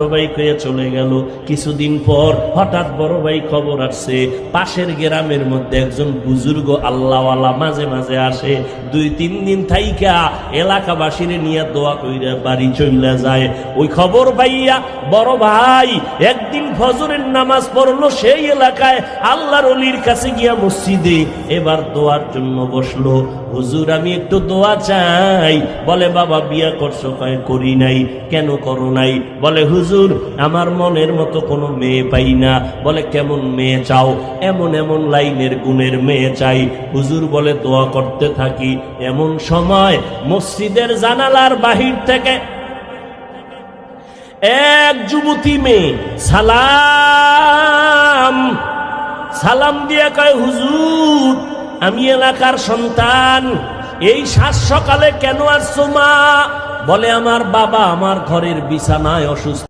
বড় ভাই কয়ে চলে গেল। কিছুদিন পর হঠাৎ বড় ভাই খবর আসছে পাশের গ্রামের মধ্যে একজন বুজুর্গ আল্লাহওয়ালা মাঝে মাঝে আসে, 2-3 দিন থাইকা এলাকাবাসীরে নিয়ে দোয়া কইরা বাড়ি চলে যায়। ওই খবর পাইয়া বড় ভাই একদিন ফজরের নামাজ পড়লো সেই এলাকায় আল্লাহর ওলির কাছে গিয়া মসজিদে, এবার দোয়ার জন্য বসলো। হুজুর আমি একটু দোয়া চাই। বলে বাবা বিয়া করছো? কয় করি নাই। কেন করো নাই? বলে হুজুর আমার মনের মতো কোনো মেয়ে পাই না। বলে কেমন মেয়ে চাও? এমন এমন লাইনের গুণের মেয়ে চাই। হুজুর বলে দোয়া করতে থাকি। এমন সময় মসজিদের জানালার বাহির থেকে এক যুবতী মেয়ে সালাম দিয়ে কয় হুজুর আমি এলাকার সন্তান, এই সাত সকালে কেন আসছো মা? বলে আমার বাবা আমার ঘরের বিছানায় অসুস্থ।